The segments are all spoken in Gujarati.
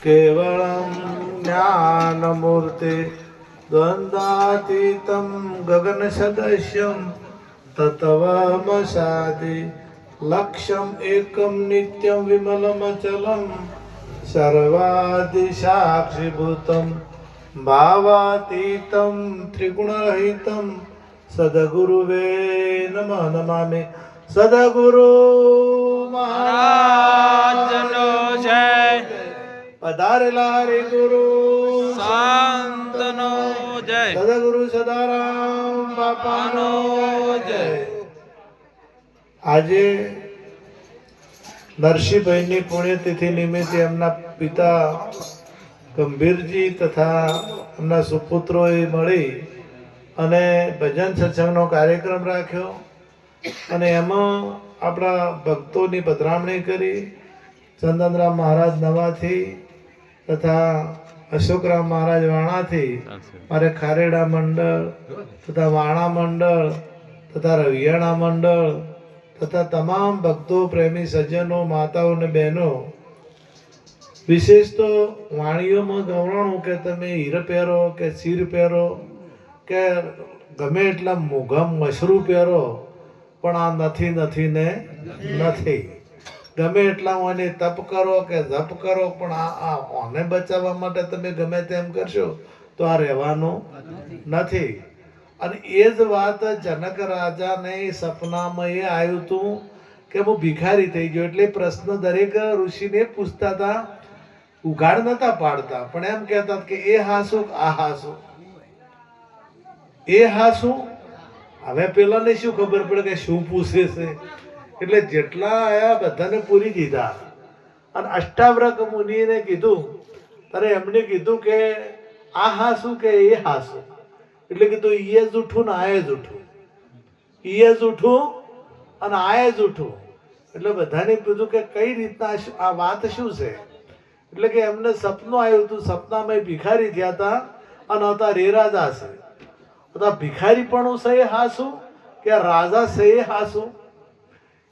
केवलं ज्ञानमूर्ते द्वन्द्वातीतं गगनसदृशं तत्त्वमसादि लक्ष्यम् एकं नित्यं विमलमचलं सर्वादिसाक्षिभूतं भावातीतं त्रिगुणरहितं सद्गुरुवे नमः नमामि। सद्गुरु महाराजनो जय, पधारेला हरि गुरु संतनो जय, સદગુરુ સદારામ બાપાનો જય। આજે નરસિંહભાઈની પુણ્યતિથિ નિમિત્તે એમના પિતા ગંભીરજી તથા એમના સુપુત્રોએ મળી અને ભજન સત્સંગનો કાર્યક્રમ રાખ્યો અને એમાં આપણા ભક્તોની પધરામણી કરી। ચંદનરામ મહારાજ નવાથી તથા અશોકરામ મહારાજ વાણાથી, મારે ખારેડા મંડળ તથા વાણા મંડળ તથા રવિયાણા મંડળ તથા તમામ ભક્તો, પ્રેમી સજ્જનો, માતાઓ અને બહેનો, વિશેષ તો વાણીઓમાં ગૌરણું કે તમે હીર પહેરો કે ચીર પહેરો કે ગમે એટલા મોઘા મશરૂ પહેરો, પણ આ નથી નથી ને નથી। ગમે એટલા મને તપ કરો કે જપ કરો, પણ આ ઓને બચાવવા માટે તમે ગમે તેમ કરશો તો આ રહેવાનું નથી। અને એ જ વાત જનક રાજાને સપનામાં એ આવ્યું હતું કે હું ભિખારી થઈ ગયો, એટલે પ્રશ્ન દરેક ઋષિને પૂછતા હતા, ઉઘાડ નતા પાડતા, પણ એમ કહેતા કે એ હાસું આ હાસું, એ હાસું। હવે પેલાને શું ખબર પડે કે શું પૂછે છે, એટલે જેટલા આયા બધાને પૂરી દીધા। અને અષ્ટાવક્ર મુનિને કીધું, ત્યારે એમને કીધું કે આ હાસું કે એ હાસું, એટલે કીધું ઈએ જૂઠું ને આએ જૂઠું, ઈએ જૂઠું અને આએ જૂઠું। એટલે બધાને કીધું કે કઈ રીતના આ વાત શું છે, એટલે કે એમને સપનું આવ્યું હતું, સપનામાં ભિખારી થયા હતા અને હતા રે રાજા છે, હતા ભિખારી પણ છે એ હાસું કે રાજા છે એ હાસું,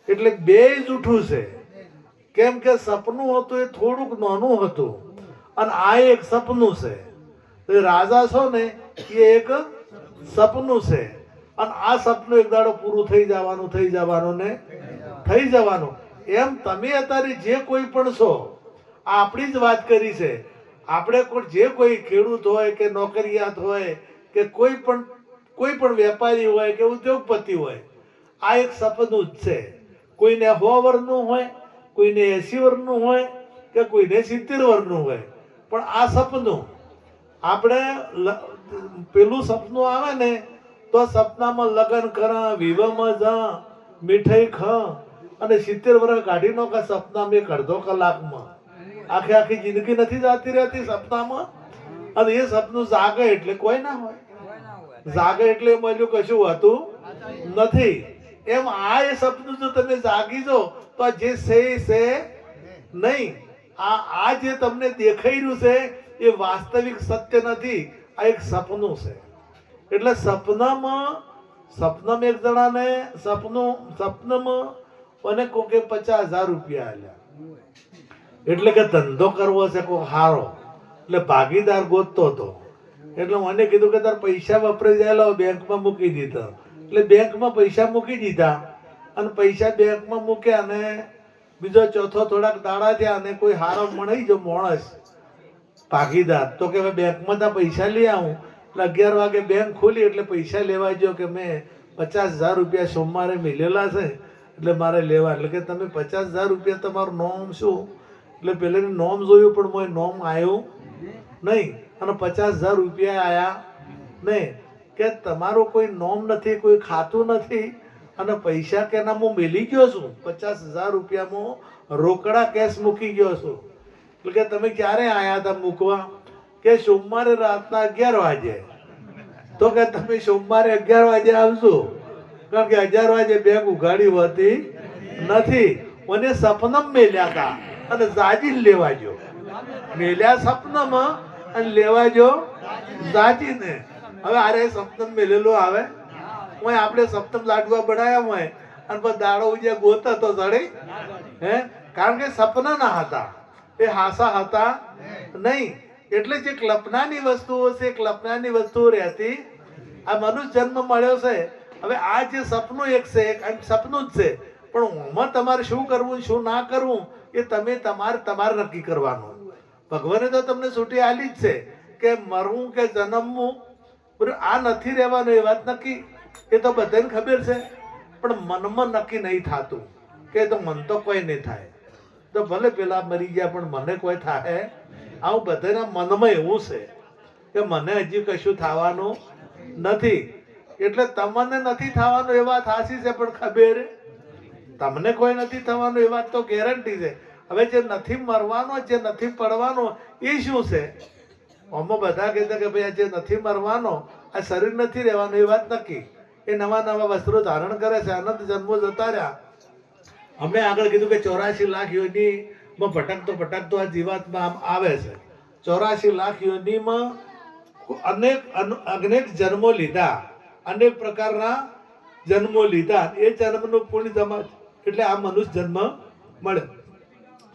એટલે બે જૂઠું છે। કેમ કે સપનું હતું એ થોડુંક નાનું હતું અને આ એક સપનું છે, તો રાજા છો ને એ એક સપનું છે, અને આ સપનું એક દાડો પૂરું થઈ જવાનું, થઈ જવાનું ને થઈ જવાનું। એમ તમે અત્યારે જે કોઈ પણ છો, આપણી જ વાત કરી છે, આપણે જે કોઈ ખેડૂત હોય કે નોકરિયાત હોય કે કોઈ પણ વેપારી હોય કે ઉદ્યોગપતિ હોય, આ એક સપનું જ છે। કોઈને 100 વર્ષનું હોય, કોઈને 80 વર્ષનું હોય કે કોઈને 70 વર્ષનું હોય, પણ આ સપનું આપણે પેલું સપનું આવે ને તો સપનામાં લગ્ન કરા, વિવાહમાં જા, મીઠાઈ ખા અને 70 વર્ષ કાઢી નો કે સપનામાં એક અડધો કલાકમાં, આખી આખી જિંદગી નથી જાતી રહેતી સપનામાં। અને એ સપનું જાગે એટલે કોઈ ના હોય, જાગે એટલે મળ્યું કશું હોતું નથી। એમ આ એ સપનું જો તમે જાગી જો તો આ જે છે નહીં, આ જે તમને દેખાઈ રહ્યું છે એ વાસ્તવિક સત્ય નથી, આ એક સપનું છે। એટલે સપનામાં એક જણાને સપનામાં અને કોકે 50,000 રૂપિયા આલ્યા, એટલે કે ધંધો કરવો છે કોઈ હારો, એટલે ભાગીદાર ગોતતો હતો। એટલે મને કીધું કે તાર પૈસા વપરાઈ જાય, બેંકમાં મૂકી દીધા। એટલે બેંકમાં પૈસા મૂકી દીધા અને પૈસા બેંકમાં મૂક્યા અને બીજો ચોથો થોડાક દાડા થયા અને કોઈ હારો મળી જો માણસ ભાગીદાર, તો કે બેંકમાં તા પૈસા લઈ આવું। એટલે 11 વાગે બેંક ખોલી, એટલે પૈસા લેવા ગયો કે મેં 50,000 રૂપિયા સોમવારે મિલેલા છે એટલે મારે લેવા। એટલે કે તમે 50,000 રૂપિયા, તમારું નોમ શું? એટલે પેલાની નોમ જોયું પણ મોય નોમ આવ્યું નહીં અને 50,000 રૂપિયા આયા નહીં, કે તમારું કોઈ નોમ નથી, કોઈ ખાતું નથી અને પૈસા કે ના હું મેલી ગયો છું, 50,000 રૂપિયામાં રોકડા કેશ મૂકી ગયો છું। એટલે કે તમે ક્યારે આયા હતા મૂકવા? કે સોમવારે રાતના 11 વાગે। તો કે તમે સોમવારે 11 વાગે આવજો, કારણ કે 11 વાગે બેંક ઉઘાડી હોતી નથી। મને સપનમ મેલ્યા હતા અને જાજી લેવા જો, મેલ્યા સપનામાં અને લેવા જો જાજીને। હવે આરે સપ્તમ મેલેલો આવે, હું આપણે સપ્તમ લાડવા બનાવ્યા હોય અને પછી દાડો ઉજ્યા ગોતા તો જડે હે, કારણ કે સપના ના હતા, એ હાસા હતા નહીં. એટલે જે કલ્પનાની વસ્તુઓ છે કલ્પનાની વસ્તુઓ રહેતી આ મનુષ્ય જન્મ મળ્યો છે. હવે આ જે સપનું એક છે એક સપનું જ છે, પણ આમાં તમારે શું કરવું શું ના કરવું એ તમે તમારે નક્કી કરવાનું. ભગવાને તો તમને છૂટી આલી જ છે કે મરવું કે જન્મવું આ નથી રહેવાનું એ વાત નક્કી, એ તો બધાને ખબર છે. પણ મનમાં નક્કી નહીં થતું કે તો મન તો કોઈ નહીં થાય, તો ભલે પેલા મરી ગયા પણ મને કોઈ થાય. આવું બધાના મનમાં એવું છે કે મને હજી કશું થવાનું નથી. એટલે તમને નથી થવાનું એ વાત સાચી છે, પણ ખબર તમને કોઈ નથી થવાનું એ વાત તો ગેરંટી છે. હવે જે નથી મરવાનો જે નથી પડવાનો એ શું છે? આમાં બધા કહેતા કે ભાઈ આ જે નથી મરવાનો આ શરીર નથી રહેવાનું એ વાત નક્કી. એ નવા નવા વસ્ત્રો ધારણ કરે છે, અનંત જન્મો જતા રહ્યા. અમે આગળ કીધું કે 84 લાખ યોનીમાં ભટકતો આ જીવાત્મા આમ આવે છે. 84 લાખ યોનીમાં અનેક જન્મો લીધા, અનેક પ્રકારના જન્મો લીધા. એ જન્મનું પુણ્ય જમા એટલે આ મનુષ્ય જન્મ મળ્યો.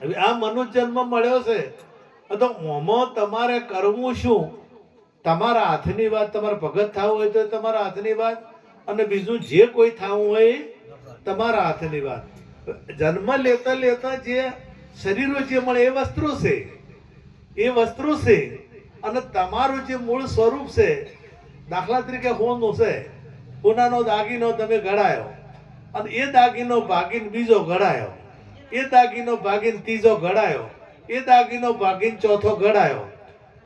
હવે આ મનુષ્ય જન્મ મળ્યો છે તો આમાં તમારે કરવું શું? તમારા હાથની વાત. તમારે ભગત થવું હોય તો તમારા હાથની વાત, અને બીજું જે કોઈ થવું હોય તમારા હાથની વાત. જન્મ લેતા લેતા જે શરીરો જે મળે એ વસ્ત્રો છે, એ વસ્ત્રો છે. અને તમારું જે મૂળ સ્વરૂપ છે, દાખલા તરીકે હોનું છે, હોનાનો દાગીનો તમે ઘડાયો અને એ દાગીનો ભાગીને બીજો ઘડાયો, એ દાગીનો ભાગીને ત્રીજો ઘડાયો, એ દાગીનો ભાગીને ચોથો ઘડાયો.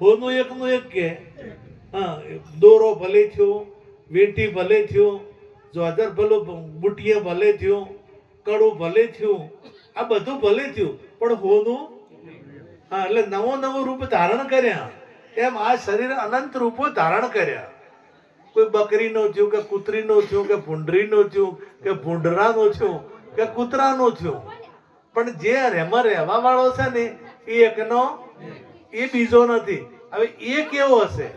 હોનું એકનું એક કે દોરો ભલે થયો, વેટી ભલે થયું, જોજર ભલું બુટીએ ભલે થયું, કડું ભલે થયું, આ બધું ભલે થયું, પણ હોનું એટલે નવું રૂપ ધારણ કર્યા. એમ આ શરીર અનંત રૂપો ધારણ કર્યા. કોઈ બકરીનું થયું કે કૂતરીનું થયું કે ભૂંડરીનું થયું કે ભૂંડરાનું થયું કે કૂતરાનું થયું, પણ જે એમાં રહેવા વાળો છે ને એ એકનો એ બીજો નથી. હવે એ કેવો હશે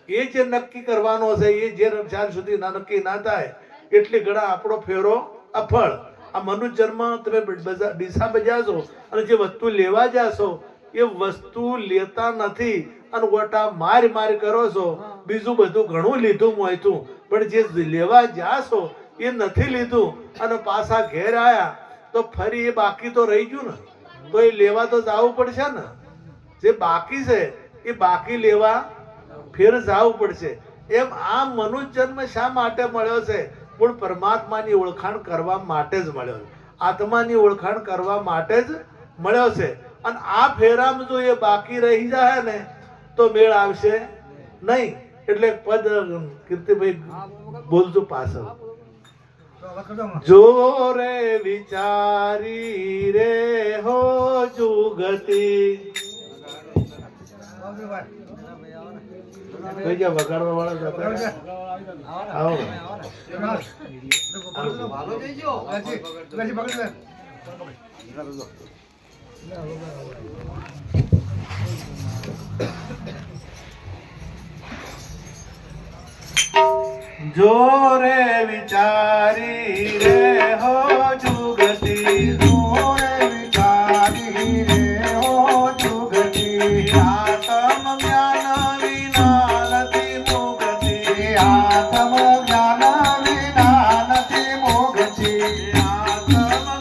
એ જે નક્કી કરવાનો છે, એ જે જ્યાં સુધી ના નક્કી ના થાય એટલી ઘણા આપણો ફેરો અફળ. આ મનુષ્ય જન્મ તમે દિશા બજાશો અને જે વસ્તુ લેવા જાશો એ વસ્તુ લેતા નથી અને ગોટા માર કરો છો. બીજું બધું ઘણું લીધું મોયતું, પણ જે લેવા જાશો એ નથી લીધું અને પાછા ઘેર આયા તો ફરી એ બાકી તો રહી ગયું ને, તો એ લેવા તો જવું પડશે ને. જે બાકી છે એ બાકી લેવા ફેર જવું પડશે. એમ આ મનુષ્ય જન્મ શા માટે મળ્યો છે? પણ પરમાત્માની ઓળખાણ કરવા માટે જ મળ્યો છે, આત્માની ઓળખાણ કરવા માટે જ મળ્યો છે. અને આ ફેરામાં જો એ બાકી રહી જાય ને તો મેળ આવશે નહીં. એટલે પદ કીર્તિભાઈ બોલજો પાછળ. જો રે વિચારી રે હો જુગતી વગાડવા વાળા જો રે વિચારી રે હો જુગતી, જો રે વિચારી રે હો જુગતી, આત્મ જ્ઞાન વિના નથી મુક્તિ, આત્મ જ્ઞાન વિના નથી મુક્તિ, આત્મ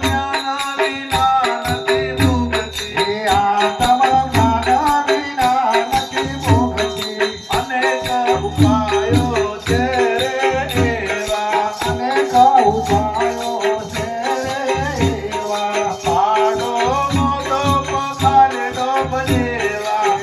જ્ઞાન વિના નથી મુક્તિ, આત્મ જ્ઞાન વિના નથી મુક્તિ. અનેક ઉપાયો છે એવા, અનેક ઉપાયો છે એવા, પાડો મોટો પખાડો બનેવા,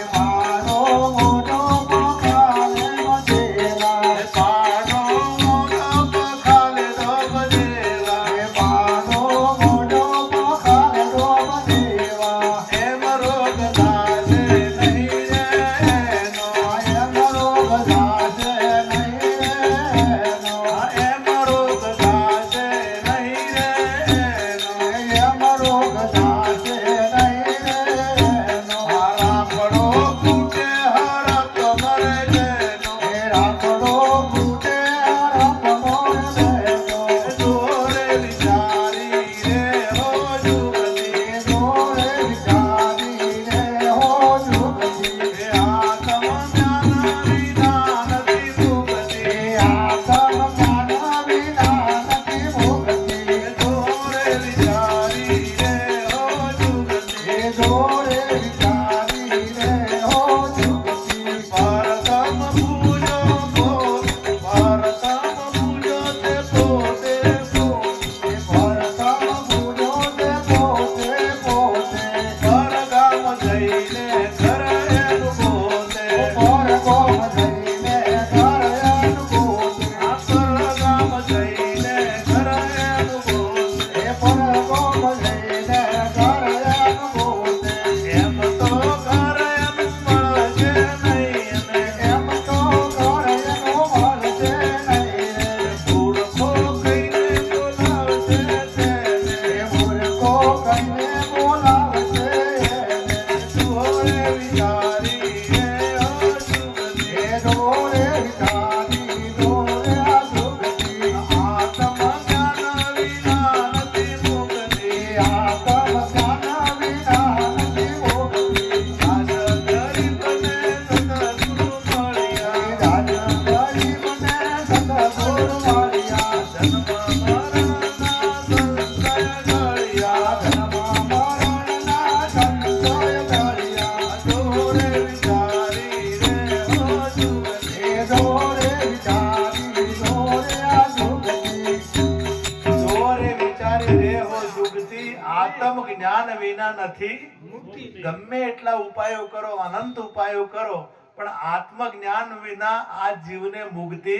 વિના નથી ગમે એટલા ઉપાયો કરો, અનંત ઉપાયો કરો, પણ આત્મજ્ઞાન વિના આ જીવને મુક્તિ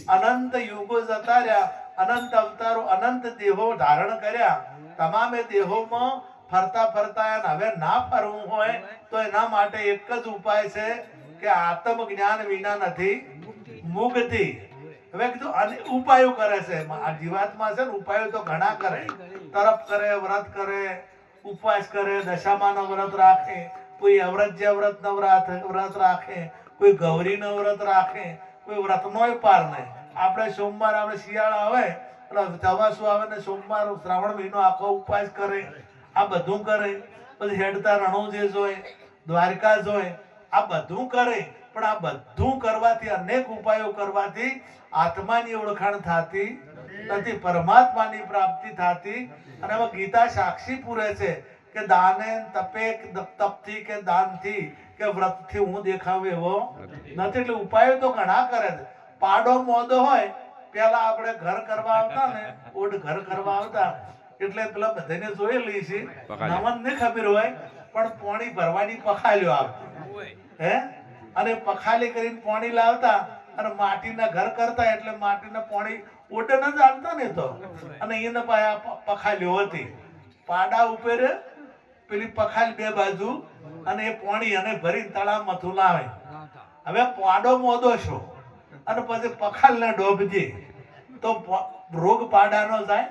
અનંત યુગો જતા રહ્યા, અનંત અવતારો, અનંત દેહો ધારણ કર્યા, તમામે દેહોમાં ફરતા ફરતા હવે ના ફરવું હોય તો એના માટે એક જ ઉપાય છે કે આત્મજ્ઞાન વિના નથી મુક્તિ. હવે કીધું ઉપાયો કરે છે આ જીવાત્મા છે ને, ઉપાયો તો ઘણા કરે, તરફ કરે, વ્રત કરે, ઉપવાસ કરે, દશામાનો વ્રત રાખે, કોઈ અવ્રજ્ય વ્રત નો વ્રત રાખે, કોઈ ગૌરી નો વ્રત રાખે, કોઈ વ્રત નોય પાર નહીં. આપણે સોમવાર, આપણે શિયાળા આવે એટલે ચોમાસું આવે ને સોમવાર શ્રાવણ મહિનો આખો ઉપવાસ કરે, આ બધું કરે. પછી હેડતા રણુંજય જોય, દ્વારકા જોય, આ બધું કરે. પણ આ બધું કરવાથી, અનેક ઉપાયો કરવાથી આત્માની ઓળખાણ થતી નથી, પરમાત્માની પ્રાપ્તિ થતી. અને એમાં ગીતા સાક્ષી પૂરે છે કે દાને તપે, તપથી કે દાનથી કે વ્રતથી હું દેખાવ એવો નથી. એટલે ઉપાયો તો ઘણા કરે છે. પાડો મોદો હોય, પેલા આપણે ઘર કરવા આવતા ને, ઓઢ ઘર કરવા આવતા એટલે પેલા બધાને જોયેલી છે, નમન ને ખબર હોય, પણ પાણી ભરવાની પખાલીઓ આવતી હે, અને પખાલી કરીને પાણી લાવતા અને માટીના ઘર કરતા, એટલે માટીના પાણી ઓઢે ન જ આવતા ને તો, અને એને પખાલીઓ હતી. પાડા ઉપર પેલી પખાલી બે બાજુ, અને એ પાણી અને ભરીને તળાવ મથું લાવે. હવે પાડો મોદો છો અને પછી પખાલને ડોબજી તો રોગ પાડાનો જાય?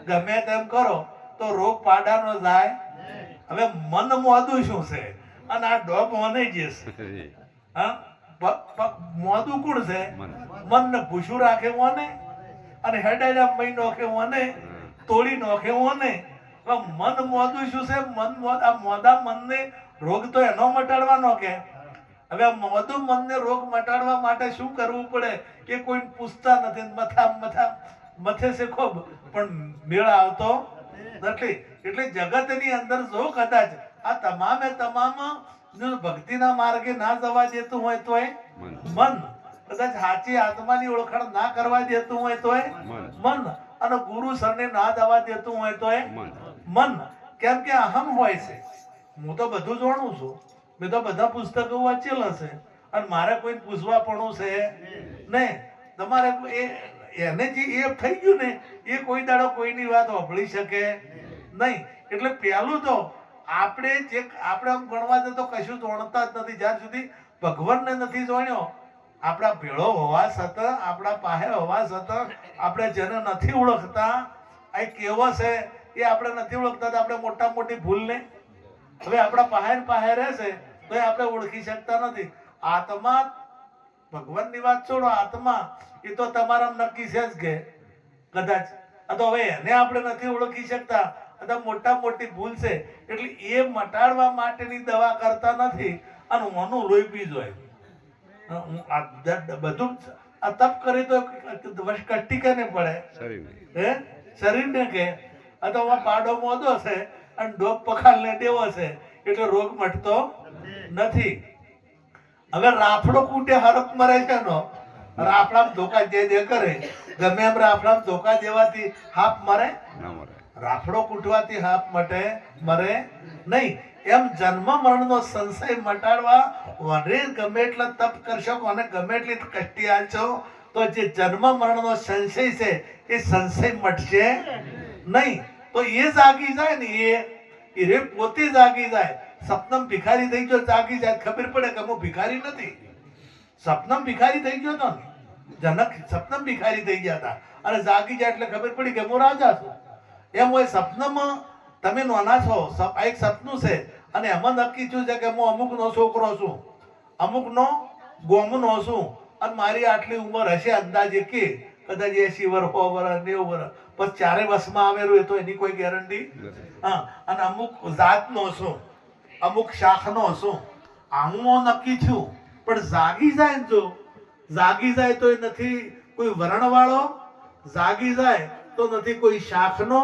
ગમે તેમ કરો તો રોગ પાડાનો જાય. હવે મન મોદું શું છે અને આ ડોબ મને જશે. હા, મોદું કોણ છે? મન ને ભૂસું રાખે મને, અને હેડાડા મહી નોખે મને, તોડી નોખે મને. મન મોદું શું છે? મન આ મોદા મનને રોગ તો એનો મટાડવાનો કે. હવે મોદું મનને રોગ મટાડવા માટે શું કરવું પડે એ કોઈ પૂછતા નથી. મથે છે ખૂબ, પણ મેળ આવતો નથી. એટલે જગતની અંદર જો કદાચ આ તમામે તમામ ભક્તિના માર્ગે ના જવા દેતું હોય તોય મન, કદાચ સાચી આત્માની ઓળખાણ ના કરવા દેતું હોય તોય મન, અને ગુરુ સરને ના જવા દેતું હોય તોય મન. કેમ કે અહમ હોય છે. હું તો બધું જાણું છું, મેં તો બધા પુસ્તકો વાંચેલા છે, અને મારે કોઈ પૂછવા પણ છે નહીં. તમારે એને જે એ થઈ ગયું ને એ કોઈ દાડો કોઈની વાત સાંભળી શકે નહીં. એટલે પહેલું તો આપણે આમ ગણવા દે તો કશું જાણતા જ નથી. જ્યાં સુધી ભગવાનને નથી જાણ્યો, આપણા ભેળો હોવા છતાં, આપણા પાસે હોવા છતાં આપણે જેને નથી ઓળખતા, આ કેવો છે એ આપણે નથી ઓળખતા, તો આપણે મોટા મોટી ભૂલ ને હવે આપણા પાસે રહેશે તો આપણે ઓળખી શકતા નથી. આત્મા, ભગવાનની વાત છોડો, આત્મા એ તો તમારા નક્કી છે જ કે કદાચ, તો હવે એને આપણે નથી ઓળખી શકતા, મોટા મોટી ભૂલ છે. એટલે એ મટાડવા માટેની દવા કરતા નથી, અને ઓનું લોહી પી જાય. બધું આ તપ કરી તો કષ્ટી કેને પડે? હે, શરીરને કે. અથવા પાડો મોદો છે અને ડોક પખાલને દેવો છે એટલે રોગ મટતો નથી. હવે રાફડો કૂટે હરપ મરે છે નો, રાફડામાં ધોકા જે કરે, ગમે એમ રાફડામાં ધોકા દેવાથી હાપ મરે? રાફડો કૂટવાથી હાપ મરે નહીં. એમ જન્મ મરણનો સંશય મટાડવા વરે ગમે એટલા તપ કરશો અને ગમે એટલી કષ્ટી આલશો તો જે જન્મ મરણનો સંશય છે એ સંશય મટશે નહીં. તો એ જાગી જાય ને, એ પોતે જાગી જાય. સપનમ ભિખારી થઈ ગયો, જાગી જાય, ખબર પડે કે હું ભિખારી નથી. સપનમ ભિખારી થઈ ગયો તો ને, જનક સપનમ ભિખારી થઈ ગયા હતા, અને જાગી જાય એટલે ખબર પડી કે હું રાજા છું. એમ હોય સપનામાં તમે નાના છો, એક સપનું છે, અને એમાં નક્કી થયું છે કે હું અમુકનો છોકરો છું, અમુકનો ગોમનો છું, અને મારી આટલી ઉંમર હશે અંદાજે કે કદાચ 80 વર્ષ, 100 વર્ષ, 90 વર્ષ, પછી 4 વર્ષમાં આવેલું એ તો એની કોઈ ગેરંટી. હા, અને અમુક જાતનો છું, અમુક શાખનો છું, આવું નક્કી થયું. પણ જાગી જાય ને, જો જાગી જાય તો એ નથી કોઈ વર્ણવાળો, જાગી જાય તો નથી કોઈ શાખનો,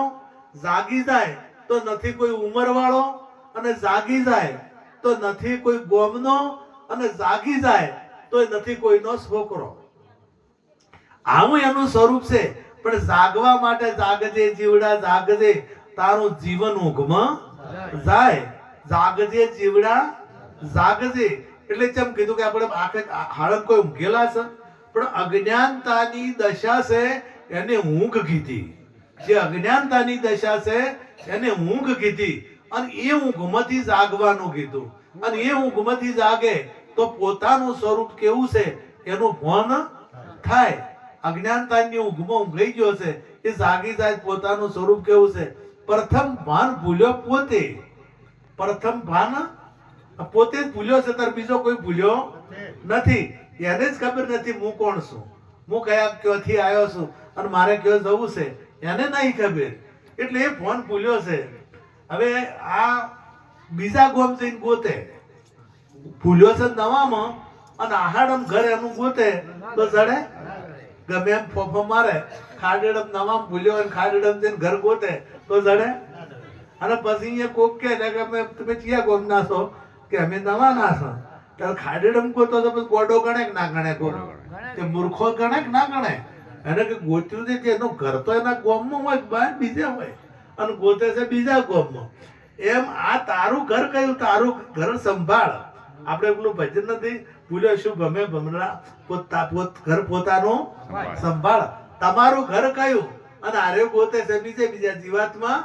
જાગી જાય તો નથી કોઈ ઉંમરવાળો, અને જાગી જાય તો નથી કોઈ ગોમનો, અને જાગી જાય તો નથી કોઈનો છોકરો. આવું એનું સ્વરૂપ છે. પણ જાગવા માટે જાગજે જીવડા જાગજે, તારું જીવન ઉગમ જાય. જાગજે જીવડા જાગજે એટલે ચમ કીધું કે આપણે આખે હાલત કોઈ ઊંઘેલા છે પણ અજ્ઞાનતાની દશા છે એને ઊંઘ કીધી. જે અજ્ઞાનતાની દશા છે એને ઊંઘ કીધી અને એ ઊંઘમાંથી જાગવાનું કીધું. અને એ ઊંઘમાંથી જાગે તો પોતાનું સ્વરૂપ કેવું છે એનું ભાન થાય. અજ્ઞાનતાની ઊંઘમાં ઊંઘાઈ ગયો છે એ જાગી જાય પોતાનું સ્વરૂપ કેવું છે. પ્રથમ ભાન ભૂલ્યો પોતે. પ્રથમ ભાન પોતે જ ભૂલ્યો છે તાર બીજો કોઈ ભૂલ્યો નથી. એને જ ખબર નથી હું કોણ છું, હું કયા ક્યાંથી આવ્યો છું અને મારે ક્યાં જવું છે એને નહીં ખબર. એટલે એ ફોન ભૂલ્યો છે. હવે આ બીજા ગોમ જઈને ગોતે ભૂલ્યો છે નવામાં અને આહાડમ ઘર એનું ગોતે તો જડે ગમે એમ ફોફો મારે. ખાડેડમ નવામાં ભૂલ્યો અને ખાડેડમ જઈને ઘર ગોતે તો જડે. અને પછી અહીંયા કોક કે અમે તમે ચિયા ગોમ ના છો કે અમે નવા ના છો ત્યારે ખાડેડમ ગોતો તો પછી ગોડો ગણે કે ના ગણે કોક તે મૂર્ખો ગણે કે ના ગણે. એને કે ગોત્યું છે કે એનું ઘર તો એના ગોમમાં હોય બહાર બીજે હોય અને ગોતે છે બીજા ગોમમાં. એમ આ તારું ઘર કયું તારું ઘર સંભાળ. આપણે પેલું ભજન નથી ભૂલ્યો શું ગમે ભમરા ઘર પોતાનું સંભાળ. તમારું ઘર કયું અને આરે ગોતે છે બીજા જીવાતમાં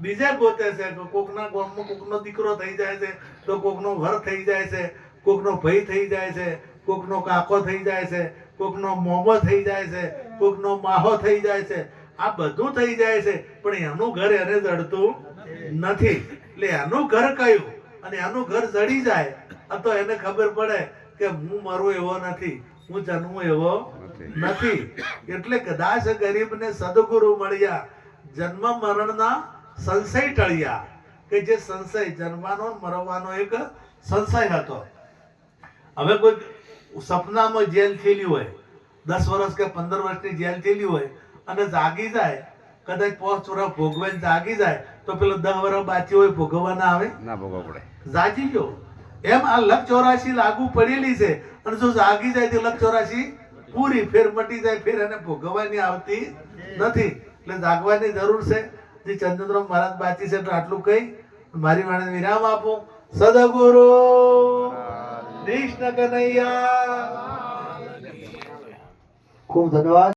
બીજા ગોતે છે. કોકના ગામમાં કોકનો દીકરો થઈ જાય છે તો કોકનો ઘર થઈ જાય છે, કોકનો ભાઈ થઈ જાય છે, કોકનો કાકો થઈ જાય છે, કોકનો મોમો થઈ જાય છે, કોકનો માહો થઈ જાય છે. આ બધું થઈ જાય છે પણ એનું ઘર એને જડતું નથી. એટલે એનું ઘર કયું અને એનું ઘર જડી જાય તો એને ખબર પડે કે હું મરું એવો નથી, હું જન્મું એવો નથી. એટલે કદાચ ગરીબને સદગુરુ મળ્યા જન્મ મરણના સંશય ટળ્યા. કે જે સંશય જન્મવાનો મરવાનો એક સંશય હતો. હવે કોઈ સપનામાં જેલ થયેલી હોય 10 વર્ષ કે 15 વર્ષની જેલ થયેલી હોય અને જાગી જાય કદાચ 5 વર્ષ ભોગવાઈને જાગી જાય તો પેલો 10 વર્ષ બાકી હોય ભોગવવા ના આવે ના ભોગવવા પડે જાગી ગયો. એમ આ લખ 84 લાગુ પડેલી છે અને જો જાગી જાય તો લખ 84 પૂરી ફેર મટી જાય ફેર એને ભોગવવાની આવતી નથી. એટલે જાગવાની જરૂર છે. જે ચંદ્રરામ મહારાજ બાચી છે તો આટલું કહી મારી વાણીને વિરામ આપું. સદગુરુ કૃષ્ણ કનૈયા. ખૂબ ધન્યવાદ.